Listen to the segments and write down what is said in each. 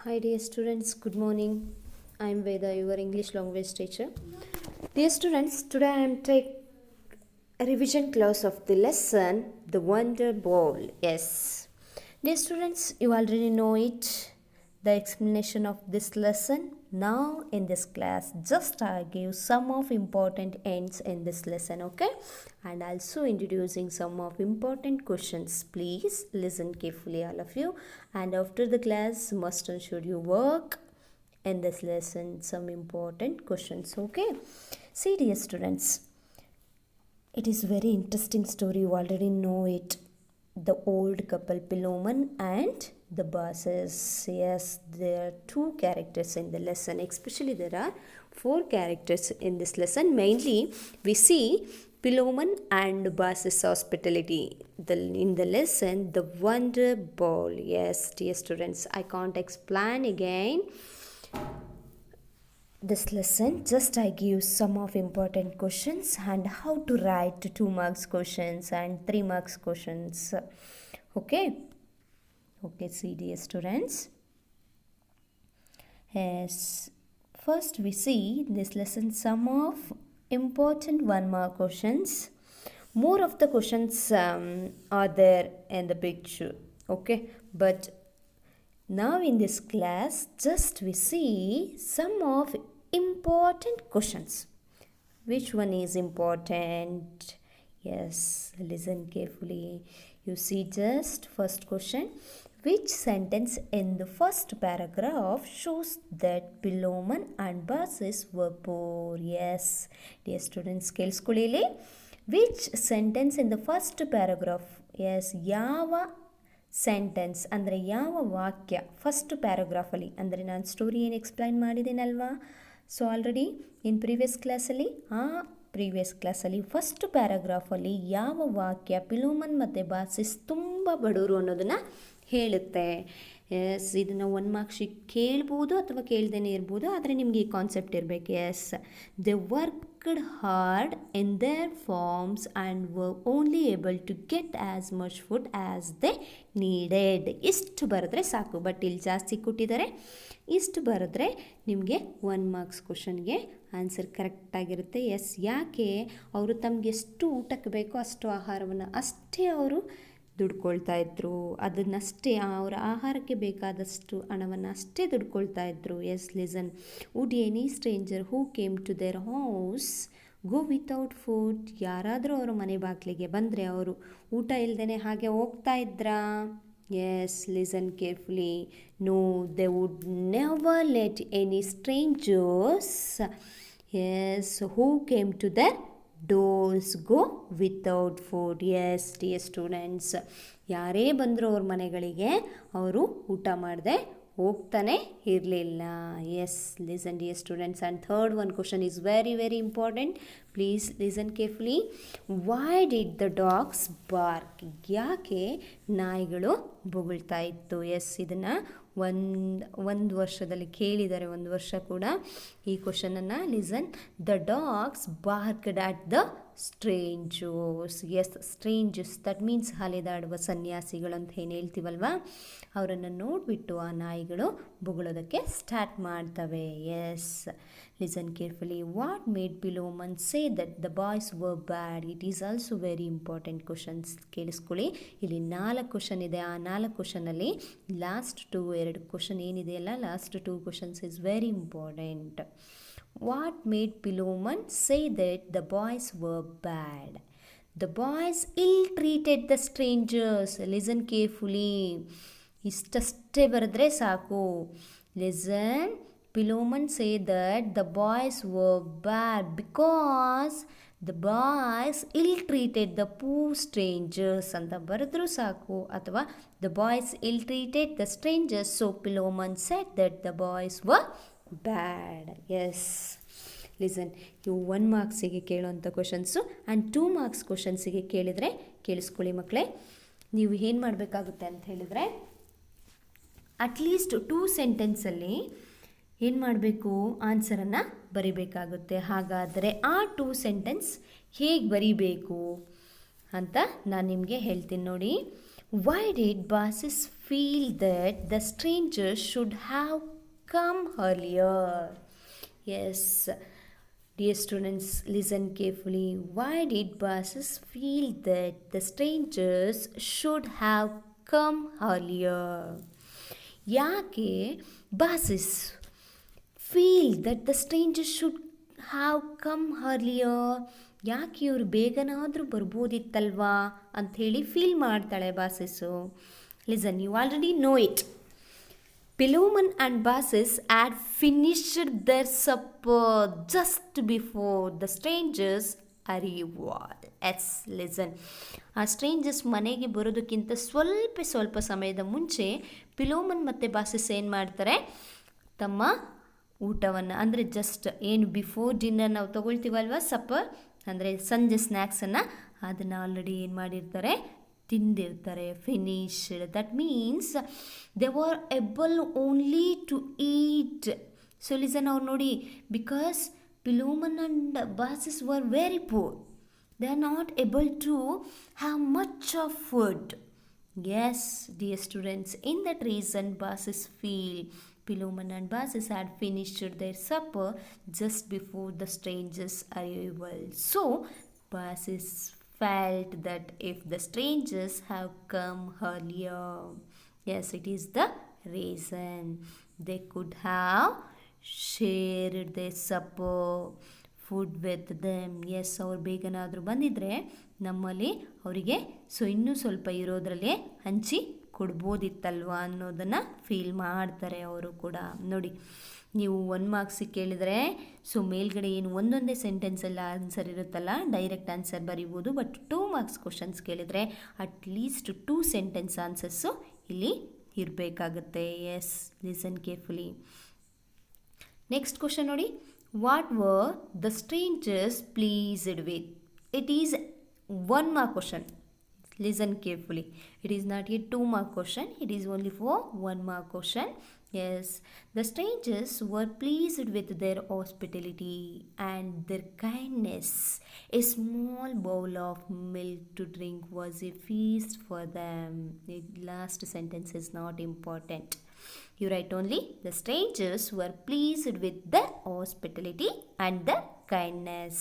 Hi dear students, good morning. I am Veda, your English language teacher. Dear students, today I am take a revision class of the lesson The Wonder Ball. Yes. Dear students, you already know it. The explanation of this lesson. Now in this class, just I give some of important ends in this lesson, okay? And also introducing some of important questions. Please listen carefully, all of you. And after the class, must and should you work in this lesson some important questions, okay? See, dear students, it is very interesting story. You already know it. The old couple Philemon and the bosses. Yes, there are two characters in the lesson. Especially there are four characters in this lesson. Mainly we see Philemon and Bosses hospitality. In the lesson, the wonder ball. Yes, dear students, I can't explain again this lesson. Just I give some of important questions and how to write 2 marks questions and 3 marks questions. Okay, see dear students. Yes, first we see this lesson some of important 1 mark questions. More of the questions are there in the picture, okay, but now in this class just we see some of important questions. Which one is important? Yes, listen carefully. You see just first question. Which sentence in the first paragraph shows that Philemon and Baucis were poor? Yes, dear students, ಕೇಳಿಸ್ಕೊಳ್ಳಿ ಇಲ್ಲಿ. Which sentence in the first paragraph? Yes, ಯಾವ sentence ಅಂದರೆ ಯಾವ ವಾಕ್ಯ first ಪ್ಯಾರಾಗ್ರಾಫಲ್ಲಿ, ಅಂದರೆ ನಾನು story ಏನು ಎಕ್ಸ್ಪ್ಲೈನ್ ಮಾಡಿದ್ದೀನಲ್ವಾ. ಸೊ ಆಲ್ರೆಡಿ ಇನ್ ಪ್ರೀವಿಯಸ್ ಕ್ಲಾಸಲ್ಲಿ ಫಸ್ಟ್ ಪ್ಯಾರಾಗ್ರಾಫಲ್ಲಿ ಯಾವ ವಾಕ್ಯ ಪಿಲೋಮನ್ ಮತ್ತು ಬಾಸಿಸ್ ತುಂಬ ಬಡವರು ಅನ್ನೋದನ್ನು ಹೇಳುತ್ತೆ. ಎಸ್, ಇದನ್ನು 1 ಮಾರ್ಕ್ಸಿಗೆ ಕೇಳ್ಬೋದು ಅಥವಾ ಕೇಳ್ದೇನೆ ಇರ್ಬೋದು, ಆದರೆ ನಿಮಗೆ ಈ ಕಾನ್ಸೆಪ್ಟ್ ಇರಬೇಕು. Yes, they worked hard in their farms and were only able to get as much food as they needed. ಇಷ್ಟು ಬರೆದ್ರೆ ಸಾಕು, ಬಟ್ ಇಲ್ಲಿ ಜಾಸ್ತಿ ಕೊಟ್ಟಿದ್ದಾರೆ. ಇಷ್ಟು ಬರೆದ್ರೆ ನಿಮಗೆ 1 ಮಾರ್ಕ್ಸ್ ಕ್ವಶನ್ಗೆ ಆನ್ಸರ್ ಕರೆಕ್ಟಾಗಿರುತ್ತೆ. ಎಸ್, ಯಾಕೆ ಅವರು ತಮಗೆ ಎಷ್ಟು ಊಟಕ್ಕೆ ಬೇಕೋ ಅಷ್ಟು ಆಹಾರವನ್ನು ಅಷ್ಟೇ ಅವರು ದುಡ್ಕೊಳ್ತಾ ಇದ್ರು, ಅದನ್ನಷ್ಟೇ ಅವರ ಆಹಾರಕ್ಕೆ ಬೇಕಾದಷ್ಟು ಹಣವನ್ನು ಅಷ್ಟೇ ದುಡ್ಕೊಳ್ತಾ ಇದ್ರು. Yes, listen. Would any stranger who came to their house go without food? ಯಾರಾದರೂ ಅವರ ಮನೆ ಬಾಗಿಲಿಗೆ ಬಂದರೆ ಅವರು ಊಟ ಇಲ್ಲದೇ ಹಾಗೆ ಹೋಗ್ತಾ ಇದ್ರಾ? Yes, listen carefully. No, they would never let any strangers who came to their doors go without food. Yes, dear students, ಯಾರೇ ಬಂದರೂ ಅವ್ರ ಮನೆಗಳಿಗೆ ಅವರು ಊಟ ಮಾಡದೆ ಹೋಗ್ತಾನೆ ಇರಲಿಲ್ಲ. Yes, listen dear students. And third one question is very very important. Please listen carefully. Why did the dogs bark? ಯಾಕೆ ನಾಯಿಗಳು ಬೊಗಳ್ತಾ ಇತ್ತು? ಎಸ್, ಇದನ್ನು ಒಂದು ವರ್ಷದಲ್ಲಿ ಕೇಳಿದ್ದಾರೆ, 1 ವರ್ಷ ಕೂಡ ಈ ಕ್ವಶನನ್ನು. Listen. The dogs barked at the strangers. Yes, strangers that means ಅಲೆದಾಡುವ ಸನ್ಯಾಸಿಗಳು ಅಂತ ಏನು ಹೇಳ್ತೀವಲ್ವಾ, ಅವರನ್ನು ನೋಡಿಬಿಟ್ಟು ಆ ನಾಯಿಗಳು ಬೊಗಳೋದಕ್ಕೆ ಸ್ಟಾರ್ಟ್ ಮಾಡ್ತವೆ. Yes, listen carefully. What made Philemon say that the boys were bad? It is also very important questions. ಕೇಳಿಸ್ಕೊಳ್ಳಿ, ಇಲ್ಲಿ 4 ಕ್ವಶನ್ ಇದೆ. ಆ 4 ಕ್ವಶನಲ್ಲಿ ಲಾಸ್ಟ್ 2 ಕ್ವಶನ್ ಏನಿದೆಯಲ್ಲ, last 2 questions is very important. What made Philemon say that the boys were bad? The boys ill-treated the strangers. Listen carefully. ಇಷ್ಟಷ್ಟೇ ಬರೆದ್ರೆ ಸಾಕು. Listen. Philemon say that the boys were bad because the boys ill-treated the poor strangers ಅಂತ ಬರೆದ್ರೂ ಸಾಕು. ಅಥವಾ the boys ill-treated the strangers, so Philemon said that the boys were bad. Yes. Listen, ಇವು 1 ಮಾರ್ಕ್ಸಿಗೆ ಕೇಳುವಂಥ questions and 2 marks ಕ್ವಶನ್ಸಿಗೆ ಕೇಳಿದರೆ ಕೇಳಿಸ್ಕೊಳ್ಳಿ ಮಕ್ಕಳೇ. ನೀವು ಏನು ಮಾಡಬೇಕಾಗುತ್ತೆ ಅಂತ ಹೇಳಿದರೆ, ಅಟ್ಲೀಸ್ಟ್ 2 ಸೆಂಟೆನ್ಸಲ್ಲಿ ಏನು ಮಾಡಬೇಕು, ಆನ್ಸರನ್ನು ಬರಿಬೇಕಾಗುತ್ತೆ. ಹಾಗಾದರೆ ಆ 2 ಸೆಂಟೆನ್ಸ್ ಹೇಗೆ ಬರಿಬೇಕು ಅಂತ ನಾನು ನಿಮಗೆ ಹೇಳ್ತೀನಿ ನೋಡಿ. Why did Basis feel that the stranger should have come earlier? Yes, dear students, listen carefully. Why did Basis feel that the strangers should have come earlier? ಯಾಕೆ Basis feel that the strangers should have come earlier? ಯಾಕೆ ಇವರು ಬೇಗನಾದರೂ ಬರ್ಬೋದಿತ್ತಲ್ವಾ ಅಂಥೇಳಿ feel ಮಾಡ್ತಾಳೆ Baucis. Listen, you already know it. Philemon and Basis had finished their supper just before the strangers arrived. Yes, listen. ಆ stranger's ಮನೆಗೆ ಬರೋದಕ್ಕಿಂತ ಸ್ವಲ್ಪ ಸಮಯದ ಮುಂಚೆ ಪಿಲೋಮನ್ ಮತ್ತು ಬಾಸಿಸ್ ಏನು ಮಾಡ್ತಾರೆ, ತಮ್ಮ ಊಟವನ್ನು ಅಂದರೆ ಜಸ್ಟ್ ಏನು ಬಿಫೋರ್ ಡಿನ್ನರ್ ನಾವು ತೊಗೊಳ್ತೀವಲ್ವ, ಸಪ್ಪರ್ ಅಂದರೆ ಸಂಜೆ ಸ್ನ್ಯಾಕ್ಸನ್ನು, ಅದನ್ನು ಆಲ್ರೆಡಿ ಏನು ಮಾಡಿರ್ತಾರೆ, ತಿಂದಿರ್ತಾರೆ. Finished, that means they were able only to eat. So listen, ಅವ್ರು ನೋಡಿ, because Philemon and Baucis were very poor, they are not able to have much of food. Yes, dear students, in that reason Basis feel Philemon and Basis had finished their supper just before the strangers' arrival. So, Basis felt that if the strangers have come earlier, yes, it is the reason they could have shared their supper, food with them. Yes, ಅವ್ರು ಬೇಗನಾದರೂ ಬಂದಿದ್ದರೆ ನಮ್ಮಲ್ಲಿ ಅವರಿಗೆ ಇನ್ನೂ ಸ್ವಲ್ಪ ಇರೋದ್ರಲ್ಲೇ ಹಂಚಿ ಕೊಡ್ಬೋದಿತ್ತಲ್ವ ಅನ್ನೋದನ್ನು feel ಮಾಡ್ತಾರೆ ಅವರು ಕೂಡ. ನೋಡಿ, ನೀವು 1 ಮಾರ್ಕ್ಸಿಗೆ ಕೇಳಿದರೆ ಮೇಲ್ಗಡೆ ಏನು ಒಂದೊಂದೇ ಸೆಂಟೆನ್ಸಲ್ಲಿ ಆನ್ಸರ್ ಇರುತ್ತಲ್ಲ, ಡೈರೆಕ್ಟ್ ಆನ್ಸರ್ ಬರಿಬೋದು. ಬಟ್ 2 ಮಾರ್ಕ್ಸ್ ಕ್ವಶನ್ಸ್ ಕೇಳಿದರೆ ಅಟ್ಲೀಸ್ಟ್ 2 ಸೆಂಟೆನ್ಸ್ ಆನ್ಸರ್ಸು ಇಲ್ಲಿ ಇರಬೇಕಾಗುತ್ತೆ. Yes, listen carefully. Next question ನೋಡಿ, what were the strangers pleased with? It is 1 mark question. Listen carefully. It is not a 2 mark question. It is only for 1 mark question. Yes, the strangers were pleased with their hospitality and their kindness. A small bowl of milk to drink was a feast for them. The last sentence is not important. You write only the strangers were pleased with the hospitality and the kindness.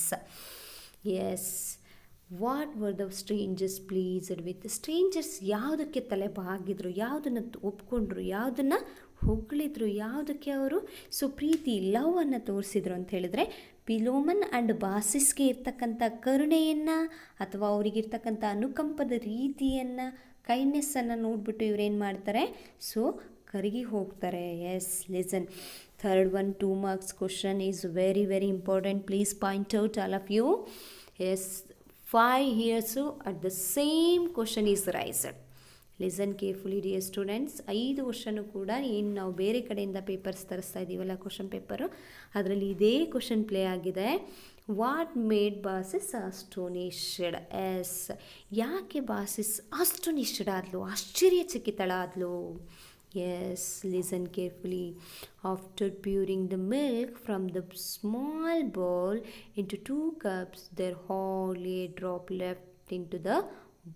Yes, what were the strangers pleased with? Strangers ಯಾವುದಕ್ಕೆ ತಲೆ ಬಾಗಿದ್ರು, ಯಾವುದನ್ನು ಒಪ್ಕೊಂಡ್ರು, ಯಾವುದನ್ನು ಹೊಗಳಿದ್ರು, ಯಾವುದಕ್ಕೆ ಅವರು ಪ್ರೀತಿ ಲವನ್ನು ತೋರಿಸಿದ್ರು ಅಂತ ಹೇಳಿದ್ರೆ, ಪಿಲೋಮನ್ and ಬಾಸಿಸ್ಗೆ ಇರ್ತಕ್ಕಂಥ ಕರುಣೆಯನ್ನು ಅಥವಾ ಅವರಿಗಿರ್ತಕ್ಕಂಥ ಅನುಕಂಪದ ರೀತಿಯನ್ನು, ಕೈಂಡ್ನೆಸ್ಸನ್ನು ನೋಡಿಬಿಟ್ಟು ಇವರೇನು ಮಾಡ್ತಾರೆ, ಕರಗಿ ಹೋಗ್ತಾರೆ. Yes, listen, third one 2 marks question is very very important. Please point out all of you. Yes, 5 years at the same question is raised. Listen carefully dear students. 5 ವರ್ಷನೂ ಕೂಡ ಏನು ನಾವು ಬೇರೆ ಕಡೆಯಿಂದ ಪೇಪರ್ಸ್ ತರಿಸ್ತಾ ಇದ್ದೀವಲ್ಲ, ಕ್ವಶನ್ ಪೇಪರು, ಅದರಲ್ಲಿ ಇದೇ ಕ್ವಶನ್ ಪ್ಲೇ ಆಗಿದೆ. What made Baucis astonished? Yes, ಯಾಕೆ Baucis ಅಸ್ಟೋನಿಶ್ಡ್ ಆದಲು, ಆಶ್ಚರ್ಯಚಕಿತಳಾದಲು? Yes, listen carefully. After pouring the milk from the small bowl into 2 cups, there hardly a drop left into the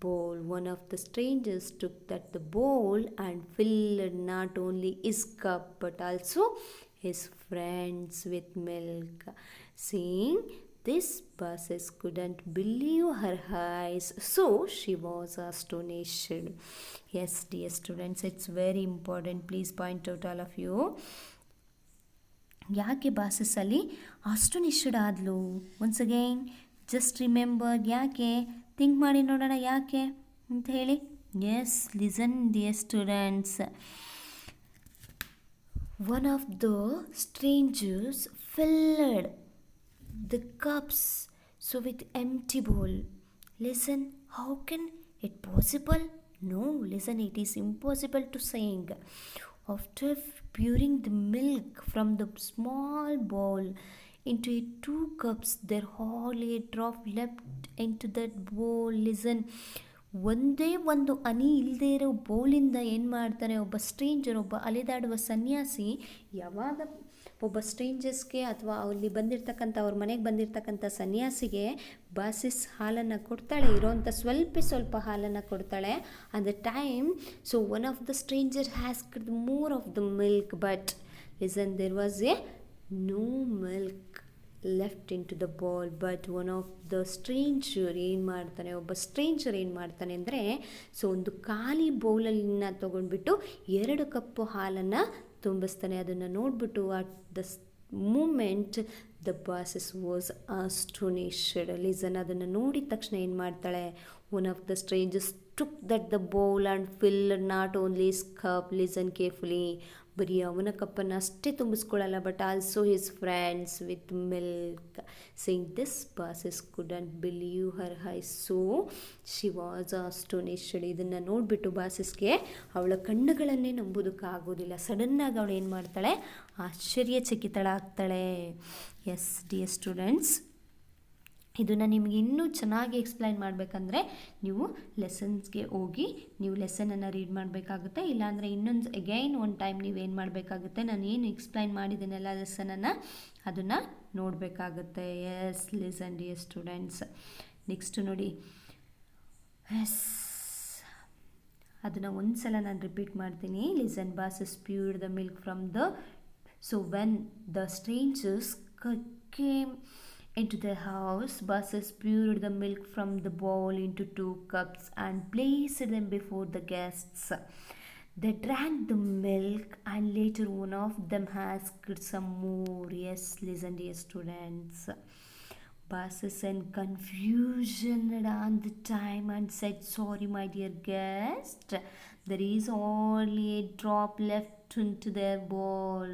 bowl. One of the strangers took the bowl and filled not only his cup but also his friends with milk. Seeing this, Basis couldn't believe her eyes, so she was astonished. Yes, dear students, it's very important. Please point out all of you. ಯಾಕೆ ಬಾಸಿಸಲ್ಲಿ astonished ಆದಲು? Once again just remember, ಯಾಕೆ think ಮಾಡಿ ನೋಡೋಣ ಯಾಕೆ ಅಂತ ಹೇಳಿ. Yes, listen dear students. One of the strangers filled the cups with empty bowl. Listen, how can it possible? No, listen, it is impossible to saying. After pouring the milk from the small bowl into 2 cups, there hardly a drop left into that bowl. Listen, ಒಂದೇ ಒಂದು ಹನಿ ಇಲ್ಲದೆ ಇರೋ ಬೌಲಿಂದ ಏನು ಮಾಡ್ತಾನೆ ಒಬ್ಬ stranger, ಒಬ್ಬ ಅಲೆದಾಡುವ ಸನ್ಯಾಸಿ, ಯಾವಾಗ ಒಬ್ಬ ಸ್ಟ್ರೇಂಜರ್ಸ್ಗೆ ಅಥವಾ ಅಲ್ಲಿ ಬಂದಿರತಕ್ಕಂಥ ಅವ್ರ ಮನೆಗೆ ಬಂದಿರತಕ್ಕಂಥ ಸನ್ಯಾಸಿಗೆ ಬಾಸಿಸ್ ಹಾಲನ್ನು ಕೊಡ್ತಾಳೆ, ಇರೋವಂಥ ಸ್ವಲ್ಪ ಹಾಲನ್ನು ಕೊಡ್ತಾಳೆ. at the time, so one of the stranger asked more of the milk, but listen, there was a no milk left into the bowl. But one of the stranger ಏನು ಮಾಡ್ತಾನೆ, ಒಬ್ಬ ಸ್ಟ್ರೇಂಜರ್ ಏನು ಮಾಡ್ತಾನೆ ಅಂದರೆ, so ಒಂದು ಖಾಲಿ ಬೌಲನ್ನ ತೊಗೊಂಡ್ಬಿಟ್ಟು 2 ಕಪ್ಪು ಹಾಲನ್ನು ತುಂಬಿಸ್ತಾನೆ. ಅದನ್ನು ನೋಡಿಬಿಟ್ಟು at the moment the Baucis was astonished. Listen, ಅದನ್ನು ನೋಡಿದ ತಕ್ಷಣ ಏನು ಮಾಡ್ತಾಳೆ, one of the strangers took that the bowl and filled not only his cup, listen carefully, ಬರೀ ಅವನ ಕಪ್ಪನ್ನು ಅಷ್ಟೇ ತುಂಬಿಸ್ಕೊಳ್ಳಲ್ಲ, but also his friends with milk, saying this Baucis couldn't believe her eyes, so she was astonished. ಇದನ್ನು ನೋಡಿಬಿಟ್ಟು ಬಾಸಸ್ಗೆ ಅವಳ ಕಣ್ಣುಗಳನ್ನೇ ನಂಬೋದಕ್ಕಾಗೋದಿಲ್ಲ. ಸಡನ್ನಾಗಿ ಅವಳು ಏನು ಮಾಡ್ತಾಳೆ, ಆಶ್ಚರ್ಯಚಕಿತಳಾಗ್ತಾಳೆ. ಎಸ್ ಡಿಯರ್ ಸ್ಟೂಡೆಂಟ್ಸ್, ಇದನ್ನು ನಿಮಗೆ ಇನ್ನೂ ಚೆನ್ನಾಗಿ ಎಕ್ಸ್ಪ್ಲೈನ್ ಮಾಡಬೇಕಂದ್ರೆ ನೀವು ಲೆಸನ್ಸ್ಗೆ ಹೋಗಿ ನೀವು ಲೆಸನನ್ನು ರೀಡ್ ಮಾಡಬೇಕಾಗುತ್ತೆ. ಇಲ್ಲಾಂದರೆ ಇನ್ನೊಂದು ಅಗೈನ್ ಒನ್ ಟೈಮ್ ನೀವೇನು ಮಾಡಬೇಕಾಗುತ್ತೆ, ನಾನು ಏನು ಎಕ್ಸ್ಪ್ಲೈನ್ ಮಾಡಿದ್ದೀನಲ್ಲ ಲೆಸನನ್ನು ಅದನ್ನು ನೋಡಬೇಕಾಗುತ್ತೆ. Yes listen dear students. Next ನೋಡಿ, ಎಸ್ ಅದನ್ನು ಒಂದು ಸಲ ನಾನು ರಿಪೀಟ್ ಮಾಡ್ತೀನಿ. Listen, Baucis poured the milk from the, so when the strangers came into the house, Basis poured the milk from the bowl into 2 cups and placed them before the guests. They drank the milk and later one of them asked some more. Yes, listen dear students. Basis in confusion on the time and said, sorry my dear guest, there is only a drop left into their bowl.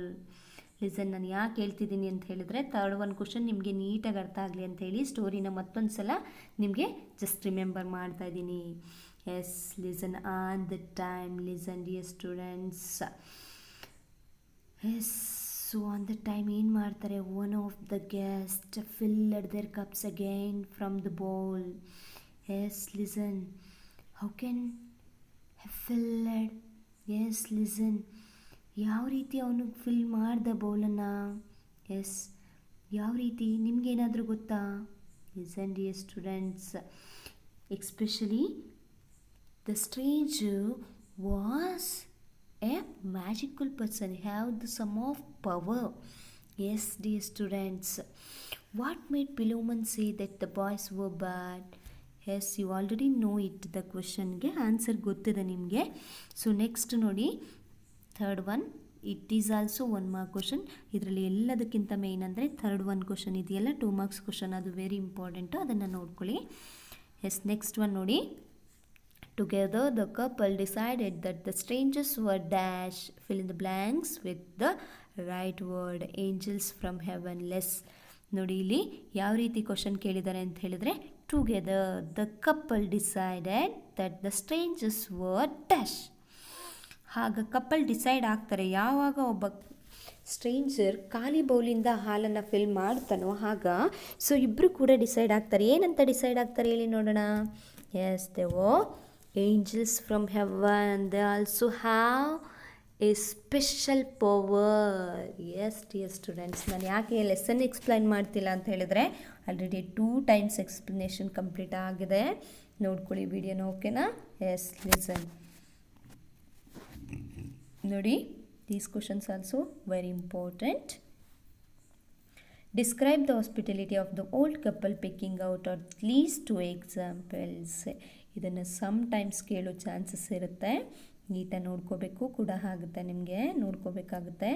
Listen, ನಾನು ಯಾಕೆ ಹೇಳ್ತಿದ್ದೀನಿ ಅಂತ ಹೇಳಿದ್ರೆ, third one question ನಿಮಗೆ ನೀಟಾಗಿ ಅರ್ಥ ಆಗಲಿ ಅಂತ ಹೇಳಿ ಸ್ಟೋರಿನ ಮತ್ತೊಂದು ಸಲ ನಿಮಗೆ ಜಸ್ಟ್ ರಿಮೆಂಬರ್ ಮಾಡ್ತಾ ಇದ್ದೀನಿ. Yes listen, on the time, listen dear students. Yes, so on the time ಏನು ಮಾಡ್ತಾರೆ, one of the guest filled their cups again from the bowl. Yes listen, how can filled, yes listen, ಯಾವ ರೀತಿ ಅವನು fill ಮಾಡ್ದ ಬೌಲನ್ನು. S, ಯಾವ ರೀತಿ ನಿಮಗೇನಾದರೂ ಗೊತ್ತಾ? Listen dear students, especially the stranger was a magical person, have the some of power. Yes dear students, what made Philemon say that the boys were bad? Yes, you already know it, the ಕ್ವಶನ್ಗೆ answer ಗೊತ್ತಿದೆ ನಿಮಗೆ. So next ನೋಡಿ, third one, it is also 1 mark question. ಇದರಲ್ಲಿ ಎಲ್ಲದಕ್ಕಿಂತ main ಅಂದರೆ third one question ಇದೆಯಲ್ಲ, 2 marks question, ಅದು very important, ಅದನ್ನು ನೋಡ್ಕೊಳ್ಳಿ. ಎಸ್, ನೆಕ್ಸ್ಟ್ ಒನ್ ನೋಡಿ, together the couple decided that the stranger's var dash, fill in the blanks with the right word, angels from haven. Less ನೋಡಿ, ಇಲ್ಲಿ ಯಾವ ರೀತಿ question ಕೇಳಿದ್ದಾರೆ ಅಂತ ಹೇಳಿದರೆ, together the couple decided that the stranger's var dash. ಆಗ couple decide ಆಗ್ತಾರೆ, ಯಾವಾಗ ಒಬ್ಬ ಸ್ಟ್ರೇಂಜರ್ ಖಾಲಿ ಬೌಲಿಂದ ಹಾಲನ್ನು ಫಿಲ್ ಮಾಡ್ತಾನೋ ಆಗ ಸೊ ಇಬ್ಬರು ಕೂಡ ಡಿಸೈಡ್ ಆಗ್ತಾರೆ. ಏನಂತ ಡಿಸೈಡ್ ಆಗ್ತಾರೆ ಹೇಳಿ ನೋಡೋಣ. Yes, they were angels from heaven, they also have a special power. Yes dear students, ನಾನು ಯಾಕೆ ಲೆಸನ್ ಎಕ್ಸ್ಪ್ಲೈನ್ ಮಾಡ್ತಿಲ್ಲ ಅಂತ ಹೇಳಿದರೆ, ಆಲ್ರೆಡಿ 2 ಟೈಮ್ಸ್ ಎಕ್ಸ್ಪ್ಲನೇಷನ್ ಕಂಪ್ಲೀಟ್ ಆಗಿದೆ, ನೋಡ್ಕೊಳ್ಳಿ ವಿಡಿಯೋನ, ಓಕೆನಾ. ಎಸ್ ಲಿಸನ್ ನೋಡಿ, these questions also very important. Describe the hospitality of the old couple, picking out at least 2 examples. ಇದನ್ನು ಸಮ್ಟೈಮ್ಸ್ ಕೇಳೋ ಚಾನ್ಸಸ್ ಇರುತ್ತೆ, ನೀಟಾಗಿ ನೋಡ್ಕೋಬೇಕು ಕೂಡ ಆಗುತ್ತೆ, ನಿಮಗೆ ನೋಡ್ಕೋಬೇಕಾಗುತ್ತೆ.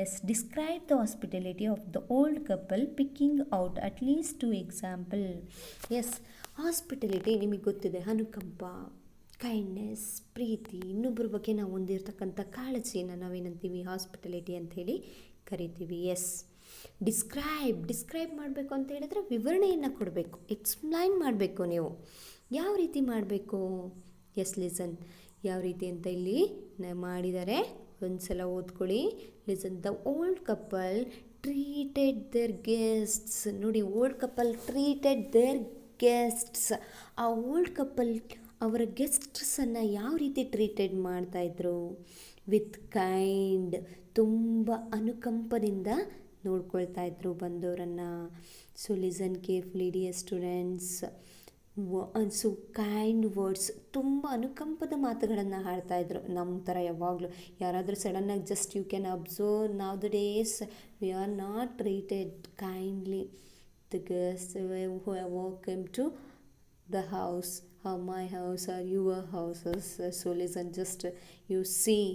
Yes, describe the hospitality of the old couple, picking out at least 2 example. Yes, hospitality ನಿಮಗೆ ಗೊತ್ತಿದೆ, ಅನುಕಂಪ, ಕೈಂಡ್ನೆಸ್, ಪ್ರೀತಿ, ಇನ್ನೊಬ್ಬರ ಬಗ್ಗೆ ನಾವು ಹೊಂದಿರತಕ್ಕಂಥ ಕಾಳಜಿಯನ್ನು ನಾವೇನಂತೀವಿ, ಹಾಸ್ಪಿಟಾಲಿಟಿ ಅಂಥೇಳಿ ಕರಿತೀವಿ. ಎಸ್, ಡಿಸ್ಕ್ರೈಬ್ ಮಾಡಬೇಕು ಅಂತ ಹೇಳಿದ್ರೆ ವಿವರಣೆಯನ್ನು ಕೊಡಬೇಕು, ಎಕ್ಸ್ಪ್ಲೈನ್ ಮಾಡಬೇಕು. ನೀವು ಯಾವ ರೀತಿ ಮಾಡಬೇಕು? ಎಸ್ ಲಿಸನ್, ಯಾವ ರೀತಿ ಅಂತ ಇಲ್ಲಿ ಮಾಡಿದ್ದಾರೆ, ಒಂದು ಸಲ ಓದ್ಕೊಳ್ಳಿ. Listen, the old couple treated their guests. ನೋಡಿ, old couple treated their guests. ಆ ಓಲ್ಡ್ ಕಪಲ್ ಅವರ ಗೆಸ್ಟ್ಸನ್ನು ಯಾವ ರೀತಿ ಟ್ರೀಟೆಡ್ ಮಾಡ್ತಾಯಿದ್ರು? ವಿತ್ ಕೈಂಡ್, ತುಂಬ ಅನುಕಂಪದಿಂದ ನೋಡ್ಕೊಳ್ತಾ ಇದ್ರು ಬಂದವರನ್ನು. So listen carefully dear students. So kind words, ತುಂಬ ಅನುಕಂಪದ ಮಾತುಗಳನ್ನು ಆಡ್ತಾಯಿದ್ರು. ನಮ್ಮ ಥರ ಯಾವಾಗಲೂ ಯಾರಾದರೂ ಸಡನ್ನಾಗಿ just you can observe now the days we are not treated kindly the guest who have come to the house, or my house or your houses. So listen, just you see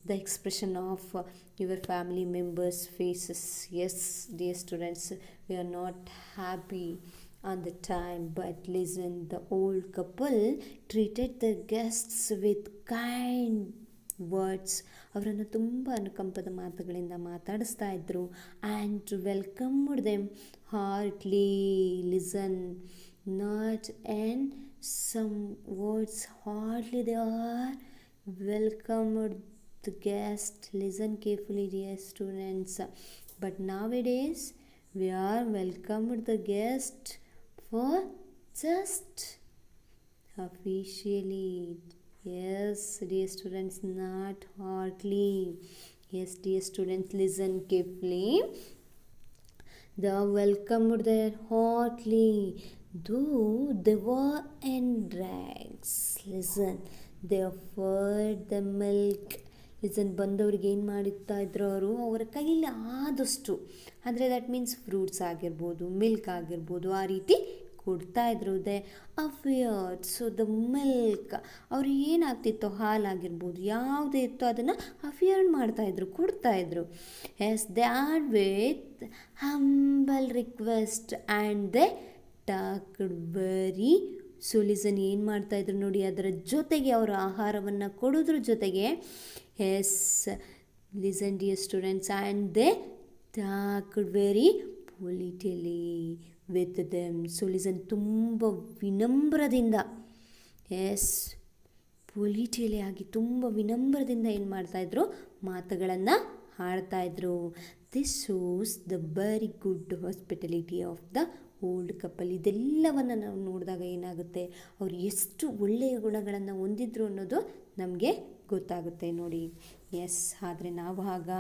the expression of your family members' faces. Yes, dear students, we are not happy on the time, but listen, the old couple treated the guests with kind words. ಅವರನ್ನು ತುಂಬ ಅನುಕಂಪದ ಮಾತುಗಳಿಂದ ಮಾತಾಡಿಸ್ತಾ ಇದ್ದರು. And welcomed them heartily. Listen, not and some words hardly they are welcomed the guest. Listen carefully dear students. But nowadays we are welcomed the guest for just officially. Yes dear students, not hardly. Yes dear students, listen carefully. They are welcomed there hotly, though they were in rags. Listen, they offered the milk. Listen, ಬಂದವ್ರಿಗೆ ಏನು ಮಾಡುತ್ತಾ ಇದ್ರು ಅವರು, ಅವರ ಕೈಯಲ್ಲಿ ಆದಷ್ಟು, ಅಂದರೆ that means fruits ಆಗಿರ್ಬೋದು, ಮಿಲ್ಕ್ ಆಗಿರ್ಬೋದು, ಆ ರೀತಿ ಕೊಡ್ತಾಯಿದ್ರು. They offered, so the milk, ಅವ್ರು ಏನಾಗ್ತಿತ್ತೋ ಹಾಲಾಗಿರ್ಬೋದು, ಯಾವುದೇ ಇತ್ತೋ ಅದನ್ನು ಅಫಿಯರ್ಡ್ ಮಾಡ್ತಾಯಿದ್ರು, ಕೊಡ್ತಾಯಿದ್ರು. Yes, they are with humble request and they talked very. So listen, ಏನು ಮಾಡ್ತಾಯಿದ್ರು ನೋಡಿ, ಅದರ ಜೊತೆಗೆ ಅವರ ಆಹಾರವನ್ನು ಕೊಡೋದ್ರ ಜೊತೆಗೆ, yes listen dear students, and they talked very politely with them. So listen, ತುಂಬ ವಿನಮ್ರದಿಂದ, ಎಸ್ ಪೊಲಿಟಿಲಿ ಆಗಿ ತುಂಬ ವಿನಮ್ರದಿಂದ ಏನು ಮಾಡ್ತಾಯಿದ್ರು, ಮಾತುಗಳನ್ನು ಆಡ್ತಾಯಿದ್ರು. This shows the very good hospitality of the old couple. ಇದೆಲ್ಲವನ್ನು ನಾವು ನೋಡಿದಾಗ ಏನಾಗುತ್ತೆ, ಅವರು ಎಷ್ಟು ಒಳ್ಳೆಯ ಗುಣಗಳನ್ನು ಹೊಂದಿದ್ರು ಅನ್ನೋದು ನಮಗೆ ಗೊತ್ತಾಗುತ್ತೆ ನೋಡಿ. ಎಸ್, ಆದರೆ ನಾವು ಆಗ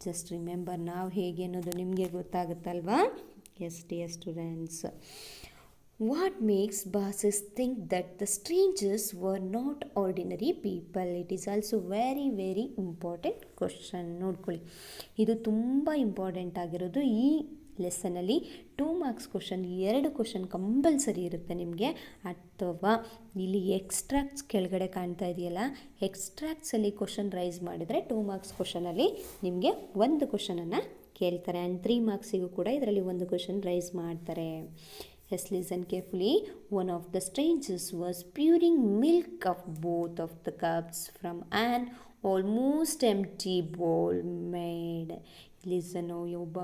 ಜಸ್ಟ್ ರಿಮೆಂಬರ್ ನಾವು ಹೇಗೆ ಅನ್ನೋದು ನಿಮಗೆ ಗೊತ್ತಾಗುತ್ತಲ್ವಾ. Yes dear students, what makes bosses think that the strangers were not ordinary people? It is also very very important question. ನೋಡ್ಕೊಳ್ಳಿ, ಇದು ತುಂಬ ಇಂಪಾರ್ಟೆಂಟ್ ಆಗಿರೋದು. ಈ ಲೆಸನಲ್ಲಿ 2 ಮಾರ್ಕ್ಸ್ ಕ್ವಶನ್, 2 ಕ್ವಶನ್ ಕಂಪಲ್ಸರಿ ಇರುತ್ತೆ ನಿಮಗೆ. ಅಥವಾ ಇಲ್ಲಿ ಎಕ್ಸ್ಟ್ರಾಕ್ಟ್ಸ್ ಕೆಳಗಡೆ ಕಾಣ್ತಾ ಇದೆಯಲ್ಲ, ಎಕ್ಸ್ಟ್ರಾಕ್ಟ್ಸಲ್ಲಿ ಕ್ವಶನ್ ರೈಸ್ ಮಾಡಿದರೆ 2 ಮಾರ್ಕ್ಸ್ ಕ್ವಶನಲ್ಲಿ ನಿಮಗೆ 1 ಕ್ವಶನನ್ನು ಕೇಳ್ತಾರೆ. ಆ್ಯಂಡ್ 3 ಮಾರ್ಕ್ಸಿಗೂ ಕೂಡ ಇದರಲ್ಲಿ 1 ಕ್ವಶನ್ ರೈಸ್ ಮಾಡ್ತಾರೆ. Yes, listen carefully. One of the strangers was pouring milk of both of the cups from an almost empty bowl made. Listen, ಒಬ್ಬ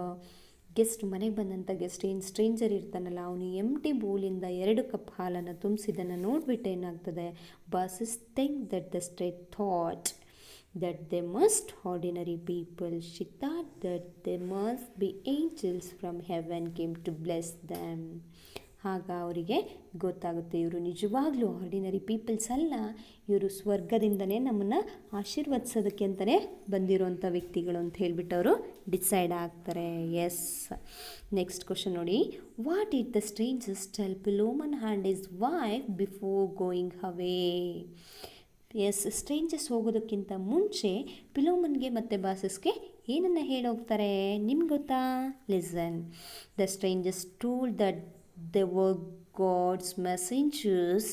ಗೆಸ್ಟ್, ಮನೆಗೆ ಬಂದಂಥ ಗೆಸ್ಟ್, ಏನು ಸ್ಟ್ರೇಂಜರ್ ಇರ್ತಾನಲ್ಲ, ಅವನು ಎಂಟಿ ಬೌಲಿಂದ 2 ಕಪ್ ಹಾಲನ್ನು ತುಂಬಿಸಿದ್ದನ್ನು ನೋಡಿಬಿಟ್ಟು ಏನಾಗ್ತದೆ, bosses think that the straight thought that they must ordinary people. She thought that they must be angels from heaven came to bless them. ಆಗ ಅವರಿಗೆ ಗೊತ್ತಾಗುತ್ತೆ, ಇವರು ನಿಜವಾಗ್ಲೂ ಆರ್ಡಿನರಿ ಪೀಪಲ್ಸ್ ಅಲ್ಲ, ಇವರು ಸ್ವರ್ಗದಿಂದನೇ ನಮ್ಮನ್ನು ಆಶೀರ್ವದಿಸೋದಕ್ಕೆ ಅಂತಲೇ ಬಂದಿರೋಂಥ ವ್ಯಕ್ತಿಗಳು ಅಂತ ಹೇಳಿಬಿಟ್ಟು ಅವರು ಡಿಸೈಡ್ ಆಗ್ತಾರೆ. ಎಸ್, ನೆಕ್ಸ್ಟ್ ಕ್ವಶನ್ ನೋಡಿ. What it the strangers tell Philemon and his wife before going away? Yes, strangers ಹೋಗೋದಕ್ಕಿಂತ ಮುಂಚೆ ಪಿಲೋಮನ್ಗೆ ಮತ್ತು ಬಾಸಸ್ಗೆ ಏನನ್ನು ಹೇಳೋಗ್ತಾರೆ ನಿಮ್ಗೆ ಗೊತ್ತಾ? Listen, the strangers told that they were God's messengers.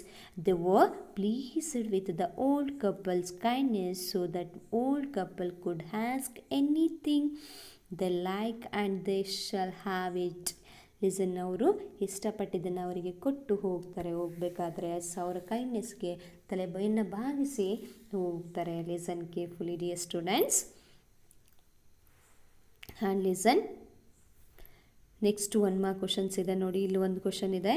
They were pleased with the old couple's kindness, so that old couple could ask anything they like and they shall have it. Listen, ಅವರು ಇಷ್ಟಪಟ್ಟಿದ್ದನ್ನು ಅವರಿಗೆ ಕೊಟ್ಟು ಹೋಗ್ತಾರೆ. ಹೋಗಬೇಕಾದ್ರೆ ಅವರ ಕೈಂಡ್ನೆಸ್ಗೆ ತಲೆಬೈಯನ್ನು ಬಾಗಿಸಿ ಹೋಗ್ತಾರೆ. Listen carefully dear students, and listen, next 1 mark questions ಇದೆ ನೋಡಿ. ಇಲ್ಲಿ ಒಂದು ಕ್ವಶನ್ ಇದೆ.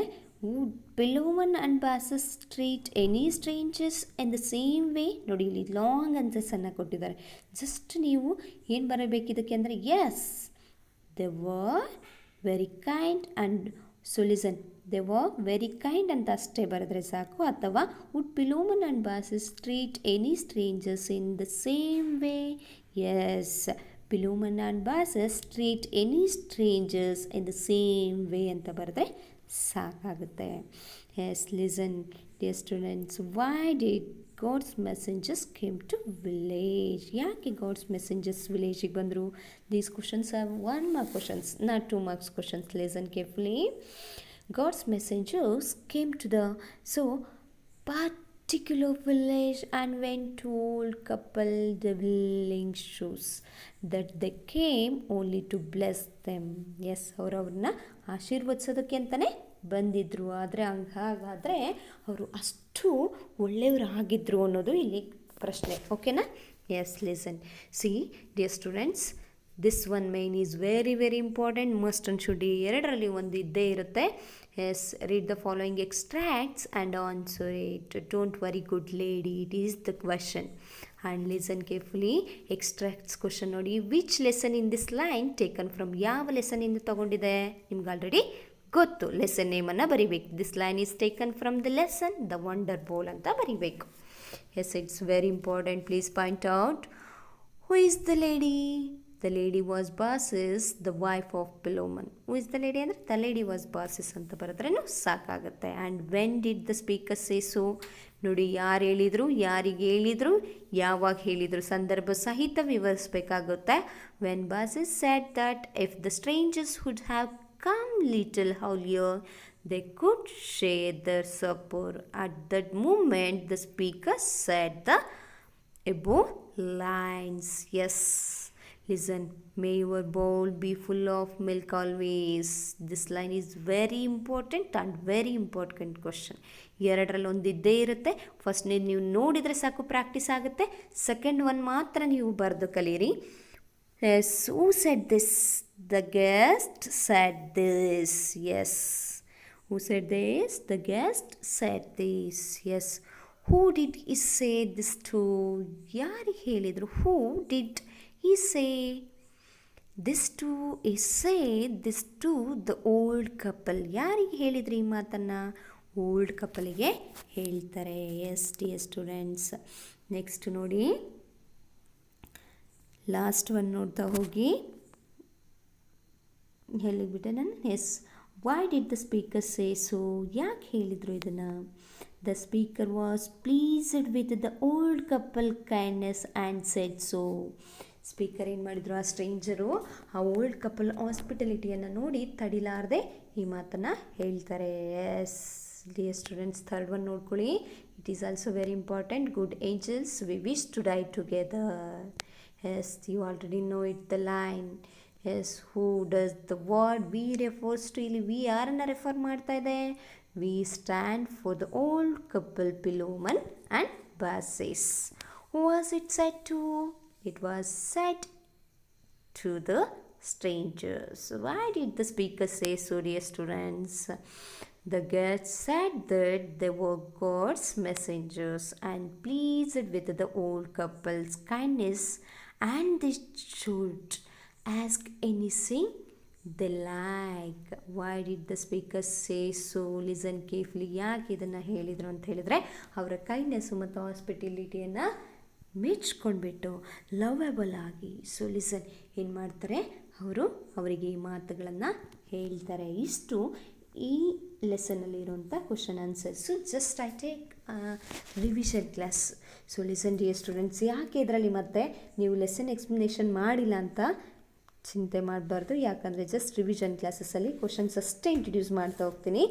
Would Philemon and Baucis treat any strangers in the same way? ನೋಡಿ, ಇಲ್ಲಿ ಲಾಂಗ್ ಆನ್ಸರ್ಸನ್ನು ಕೊಟ್ಟಿದ್ದಾರೆ. ಜಸ್ಟ್ ನೀವು ಏನು ಬರಬೇಕಿದ್ದಕ್ಕೆ ಅಂದರೆ, yes they were very kind and so listen, they were very kind ಅಂತ ಅಷ್ಟೇ ಬರೆದ್ರೆ ಸಾಕು. ಅಥವಾ would Philemon and Baucis treat any strangers in the same way? Yes, Philemon and Baucis treat any strangers in the same way ಅಂತ ಬರೆದ್ರೆ ಸಾಕಾಗುತ್ತೆ. Yes, listen dear students, why did God's messengers came to village? ಯಾಕೆ God's messengers ವಿಲೇಜಿಗೆ ಬಂದರು? These questions are 1 mark questions, not 2 marks questions. Listen carefully. God's messengers came to the particular village and went to old couple deviling shoes that they came only to bless them. Yes, ಅವ್ರನ್ನ ಆಶೀರ್ವದಿಸೋದಕ್ಕೆ ಅಂತಲೇ ಬಂದಿದ್ದರು. ಆದರೆ ಹಾಗಾದರೆ ಅವರು ಅಷ್ಟು ಒಳ್ಳೆಯವರಾಗಿದ್ದರು ಅನ್ನೋದು ಇಲ್ಲಿ ಪ್ರಶ್ನೆ. ಓಕೆನಾ? Yes, listen, see dear students, this one main is very very important. Must and should, ಎರಡರಲ್ಲಿ ಒಂದು ಇದ್ದೇ ಇರುತ್ತೆ. Yes, read the following extracts and answer it. Don't worry good lady, it is the question. And listen carefully. Extracts question ನೋಡಿ. Which lesson in this line taken from? ಯಾವ ಲೆಸನಿಂದ ತೊಗೊಂಡಿದೆ? ನಿಮ್ಗೆ already ಗೊತ್ತು. ಲೆಸನ್ ನೇಮನ್ನು ಬರಿಬೇಕು. This line is taken from the lesson the wonder ಬೋಲ್ ಅಂತ ಬರಿಬೇಕು. Yes, it's very important. Please point out. Who is the lady? The lady was Baucis, the wife of Philemon. Who is the lady ಅಂದರೆ the lady was Baucis ಅಂತ ಬರೆದ್ರೂ ಸಾಕಾಗುತ್ತೆ. And when did the speaker say so? ನೋಡಿ, ಯಾರು ಹೇಳಿದರು, ಯಾರಿಗೆ ಹೇಳಿದರು, ಯಾವಾಗ ಹೇಳಿದರು, ಸಂದರ್ಭ ಸಹಿತ ವಿವರಿಸಬೇಕಾಗುತ್ತೆ. When Baucis said that if the strangers would have come little earlier, they could share their supper. At that moment, the speaker said the above lines. Yes, listen, may your bowl be full of milk always. This line is very important and very important question. ಎರಡರಲ್ಲಿ ಒಂದು ಇದ್ದೇ ಇರುತ್ತೆ. First ನೀವು ನೋಡಿದರೆ ಸಾಕು, practice ಆಗುತ್ತೆ. Second one ಮಾತ್ರ ನೀವು ಬರೆದು ಕಲೀರಿ. Yes, who said this? The guest said this. Yes. Who said this? The guest said this. Yes. Who did he say this to? ಯಾರಿಗೆ ಹೇಳಿದರು? Who did he say this to? He said this to the old couple. ಯಾರಿಗೆ ಹೇಳಿದ್ರು ಈ ಮಾತನ್ನು? Old ಕಪಲಿಗೆ ಹೇಳ್ತಾರೆ. Yes, dear students, next ನೋಡಿ, last one ನೋಡ್ತಾ ಹೋಗಿ. ಹೇಳಿಬಿಟ್ಟೆ ನಾನು. Yes, why did the speaker say so? ಯಾಕೆ ಹೇಳಿದರು ಇದನ್ನು? The speaker was pleased with the old couple kindness and said so. Speaker ಏನು ಮಾಡಿದರು? ಆ ಸ್ಟ್ರೇಂಜರು ಆ ಓಲ್ಡ್ ಕಪಲ್ ಹಾಸ್ಪಿಟಲಿಟಿಯನ್ನು ನೋಡಿ ತಡಿಲಾರದೆ ಈ ಮಾತನ್ನು ಹೇಳ್ತಾರೆ. Yes, dear students, third one ನೋಡ್ಕೊಳ್ಳಿ. It is also very important. Good angels we wish to die together. Yes, you already know it, the line. Yes, who does the word we refers to? ಇಲ್ಲಿ we ಯಾರನ್ನು refer ಮಾಡ್ತಾ ಇದೆ? We stand for the old couple Philemon and Baucis. Who was it said to? It was said to the strangers. Why did the speaker say so, dear students? The guest said that they were God's messengers and pleased with the old couple's kindness, and they should ask anything they like. Why did the speaker say so? Listen carefully. ಯಾಕೆ ಇದನ್ನು ಹೇಳಿದರು ಅಂತ ಹೇಳಿದರೆ, ಅವರ ಕೈಂಡ್ನೆಸ್ಸು ಮತ್ತು ಹಾಸ್ಪಿಟಲಿಟಿಯನ್ನು ಮೆಚ್ಕೊಂಡ್ಬಿಟ್ಟು lovable ಆಗಿ. So listen, ಏನು ಮಾಡ್ತಾರೆ ಅವರು? ಅವರಿಗೆ ಈ ಮಾತುಗಳನ್ನು ಹೇಳ್ತಾರೆ. ಇಷ್ಟು ಈ ಲೆಸನಲ್ಲಿ ಇರುವಂಥ question answers. Just I take revision class. So listen dear students, ಯಾಕೆ ಇದರಲ್ಲಿ ಮತ್ತೆ ನೀವು ಲೆಸನ್ ಎಕ್ಸ್ಪ್ಲನೇಷನ್ ಮಾಡಿಲ್ಲ ಅಂತ ಚಿಂತೆ ಮಾಡಬಾರ್ದು. ಯಾಕಂದರೆ ಜಸ್ಟ್ ರಿವಿಷನ್ ಕ್ಲಾಸಸ್ಸಲ್ಲಿ ಕ್ವಶನ್ಸ್ ಅಷ್ಟೇ ಇಂಟ್ರಡ್ಯೂಸ್ ಮಾಡ್ತಾ ಹೋಗ್ತೀನಿ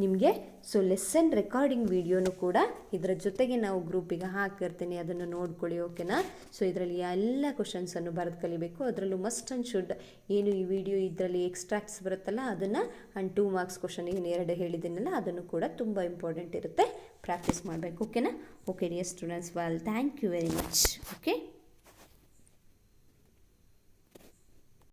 ನಿಮಗೆ. ಸೊ ಲೆಸನ್ ರೆಕಾರ್ಡಿಂಗ್ ವಿಡಿಯೋನು ಕೂಡ ಇದರ ಜೊತೆಗೆ ನಾವು ಗ್ರೂಪಿಗೆ ಹಾಕಿರ್ತೀನಿ, ಅದನ್ನು ನೋಡ್ಕೊಳ್ಳಿ. ಓಕೆನಾ? ಸೊ ಇದರಲ್ಲಿ ಎಲ್ಲ ಕ್ವಶನ್ಸನ್ನು ಬರೆದು ಕಲಿಬೇಕು. ಅದರಲ್ಲೂ ಮಸ್ಟ್ ಆ್ಯಂಡ್ ಶುಡ್ ಏನು ಈ ವಿಡಿಯೋ ಇದರಲ್ಲಿ ಎಕ್ಸ್ಟ್ರಾಕ್ಟ್ಸ್ ಬರುತ್ತಲ್ಲ ಅದನ್ನು, ಆ್ಯಂಡ್ 2 marks ಕ್ವಶನ್ ಏನು 2 ಹೇಳಿದ್ದೀನಲ್ಲ ಅದನ್ನು ಕೂಡ ತುಂಬ ಇಂಪಾರ್ಟೆಂಟ್ ಇರುತ್ತೆ. ಪ್ರಾಕ್ಟೀಸ್ ಮಾಡಬೇಕು. ಓಕೆನಾ? Okay dear students, well thank you very much. Okay.